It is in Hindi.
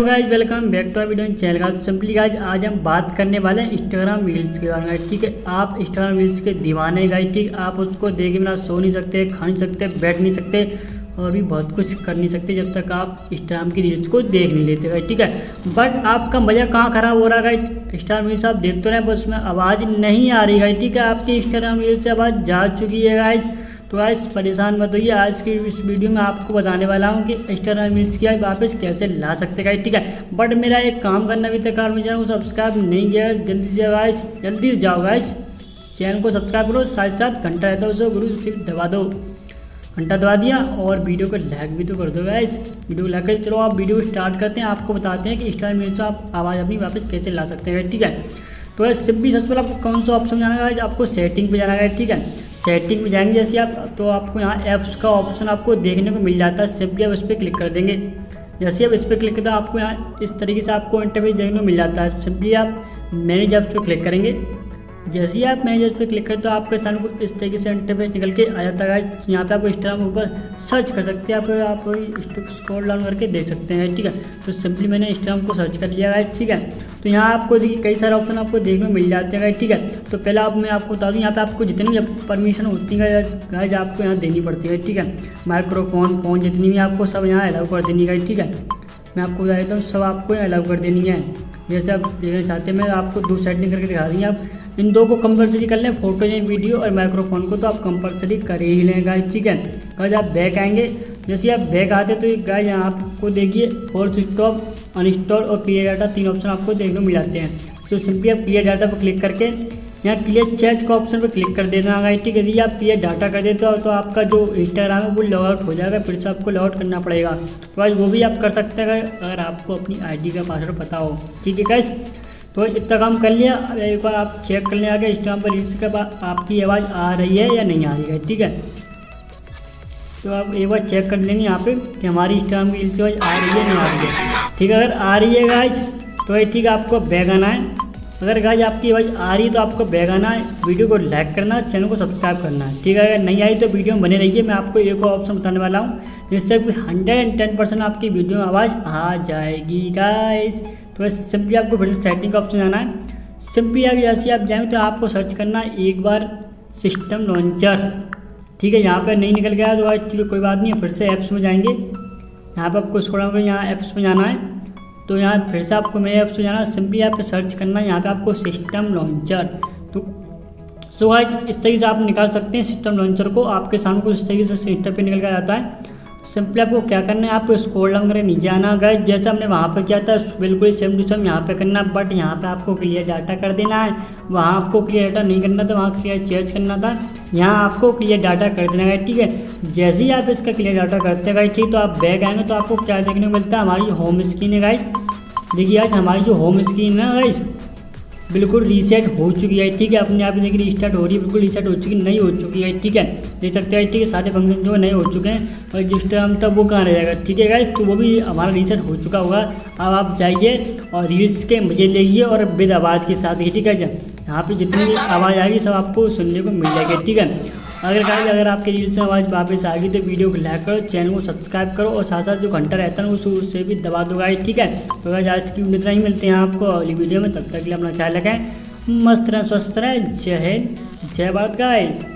Guys welcome back to our video channel. Guys simply guys आज हम बात करने वाले हैं इंस्टाग्राम रील्स के बारे में। ठीक है, आप इंस्टाग्राम रील्स के दीवाने गाइज। ठीक, आप उसको देख के बिना सो नहीं सकते, खा नहीं सकते, बैठ नहीं सकते और भी बहुत कुछ कर नहीं सकते जब तक आप इंस्टाग्राम की रील्स को देख नहीं लेते गाइज। ठीक है, बट आपका मज़ा कहाँ ख़राब हो रहा है गाइज। इंस्टाग्राम रील्स आप देखते रहे बस उसमें आवाज़ नहीं आ रही गाइज। ठीक है, आपकी इंस्टाग्राम रील्स से आवाज़ जा चुकी है गाइज। तो गाइस परेशान मत होइए, आज की इस वीडियो में आपको बताने वाला हूँ कि इंस्टाग्राम रील्स की वापस कैसे ला सकते गाइस। ठीक है, बट मेरा एक काम करना अभी तक मेरे चैनल को सब्सक्राइब नहीं किया, जल्दी से गाइस जल्दी से जाओ गाइस चैनल को सब्सक्राइब करो, साथ साथ घंटा रहता है उसे गुरु सिर्फ दबा दो, घंटा दबा दिया और वीडियो को लाइक भी तो कर दो गाइस। वीडियो को लाइक कर चलो आप वीडियो को स्टार्ट करते हैं। आपको बताते हैं कि इंस्टाग्राम रील्स से आप आवाज़ अपनी वापस कैसे ला सकते हैं। ठीक है, तो सिंपली सबसे पहले आपको कौन सा ऑप्शन जाना है, आपको सेटिंग पे जाना है। ठीक है, सेटिंग में जाएंगे जैसे आप तो आपको यहाँ ऐप्स का ऑप्शन आपको देखने को मिल जाता है। सिंपली आप इस पर क्लिक कर देंगे। जैसे आप इस पर क्लिक करते हैं आपको यहाँ इस तरीके से आपको इंटरफेस देखने को मिल जाता है। सिंपली आप मैनेज ऐप्स पर क्लिक करेंगे। जैसे ही आप मैनेज ऐप्स पर क्लिक करते हो आपके सामने को इस तरीके से इंटरफेस निकल के आ जाता है। यहाँ पे आप इंस्टाग्राम के ऊपर सर्च कर सकते हैं, आप स्क्रॉल डाउन करके देख सकते हैं। ठीक है, तो सिंपली मैंने इंस्टाग्राम को सर्च कर लिया है। ठीक है, तो यहाँ आपको देखिए कई सारे ऑप्शन आपको देखने को मिल जाते हैं। ठीक है, तो पहले मैं आपको बता दूँ यहाँ पे आपको जितनी भी परमिशन होती है गाइज आपको यहाँ देनी पड़ती है। ठीक है, माइक्रोफोन जितनी भी आपको सब यहाँ अलाउ कर देनी है। ठीक है, मैं आपको बता देता हूँ सब आपको अलाउ कर देनी है। जैसे आप देखना चाहते हैं मैं आपको दो सेटिंग करके दिखा दी। आप इन दो को कंपलसरी कर लें, फोटो या वीडियो और माइक्रोफोन को तो आप कंपलसरी कर ही लें गाइज। ठीक है, गाइज आप बैक आएंगे। जैसे आप बैक आते तो गाइज यहाँ आपको देखिए फोर्स स्टॉप, अनइंस्टॉल और क्लियर डाटा तीन ऑप्शन आपको देखने को मिल जाते हैं। तो सिंपली आप क्लियर डाटा पर क्लिक करके यहाँ क्लियर चैट का ऑप्शन पर क्लिक कर देना है। ठीक है, यदि आप क्लियर डाटा कर देते हो तो आपका जो इंस्टाग्राम है वो लॉग आउट हो जाएगा, फिर से आपको लॉग आउट करना पड़ेगा। तो आज वो भी आप कर सकते हैं अगर आपको अपनी आईडी का पासवर्ड पता हो। ठीक है गाइस, तो इतना काम कर लिया। अब एक बार आप चेक कर लें आगे इंस्टाग्राम पर रील्स के बाद आपकी आवाज़ आ रही है या नहीं आ रही है। ठीक है, तो आप एक बार चेक कर लेंगे यहाँ पे कि हमारी इंस्टाग्राम की रील्स आवाज़ आ रही है नहीं आ रही है। ठीक है, अगर आ रही है गाइस तो ठीक है आपको बैक आना है। अगर गाइस आपकी आवाज़ आ रही है तो आपको बैक आना है, वीडियो को लाइक करना है, चैनल को सब्सक्राइब करना है। ठीक है, अगर नहीं आई तो वीडियो में बने रहिए। मैं आपको एक और ऑप्शन बताने वाला हूँ जिससे 110% आपकी वीडियो में आवाज़ आ जाएगी गाइस। तो सिंपली आपको फिर से सेटिंग का ऑप्शन जाना है। सिंपली आगे जैसे आप जाएंगे तो आपको सर्च करना है एक बार सिस्टम लॉन्चर। ठीक है, यहाँ पर नहीं निकल गया तो ठीक है कोई बात नहीं है, फिर से ऐप्स में जाएंगे। यहाँ पर आपको स्क्रॉल करके यहाँ ऐप्स में जाना है। तो यहाँ फिर से आपको मेरे ऐप्स में जाना है। सिंपली यहाँ पे सर्च करना है, यहाँ पे आपको सिस्टम लॉन्चर। तो सो गाइस इस तरीके से आप निकाल सकते हैं सिस्टम लॉन्चर को। आपके सामने को इस तरीके से इंटर पे निकल कर आता है। सिंपली आपको क्या करना है, आपको स्क्रॉल डाउन करके नीचे आना गाइस। जैसे हमने वहाँ पे किया था बिल्कुल सेम टू सेम यहाँ पे करना, बट यहाँ पे आपको क्लियर डाटा कर देना है। वहाँ आपको क्लियर डाटा नहीं करना था, वहाँ क्लियर चेंज करना था। यहाँ आपको क्लियर डाटा कर देना है। ठीक है, जैसे ही आप इसका क्लियर डाटा करते हैं ठीक, तो आप बैक आएंगे तो आपको क्या देखने को मिलता है, हमारी होम स्क्रीन है गाइस। देखिए आज हमारी जो होम स्क्रीन है गाइस बिल्कुल रीसेट हो चुकी है। ठीक है, अपने आप देखिए रीस्टार्ट हो रही है, बिल्कुल रीसेट हो चुकी नहीं हो चुकी है। ठीक है, देख सकते हैं। ठीक है, सारे फंक्शन जो है नहीं हो चुके हैं और इंस्टाग्राम तब वो कहाँ रह जाएगा। ठीक है गाइस, तो वो भी हमारा रीसेट हो चुका होगा। अब आप जाइए और रील्स के मजे लीजिए और विद आवाज़ के साथ ही। ठीक है, यहाँ पे जितनी भी आवाज़ आएगी सब आपको सुनने को मिल जाएगी। ठीक है, अगर आपके रील्स में आवाज़ वापस आ गई तो वीडियो को लाइक करो, चैनल को सब्सक्राइब करो और साथ साथ जो घंटा रहता है उसे भी दबा दो गाइस। ठीक है, तो आज की वीडियो इतना ही, मिलते हैं आपको अगली वीडियो में। तब तक के लिए अपना ख्याल रखें, मस्त रहें, स्वस्थ रहें। जय हिंद, जय भारत गाइस।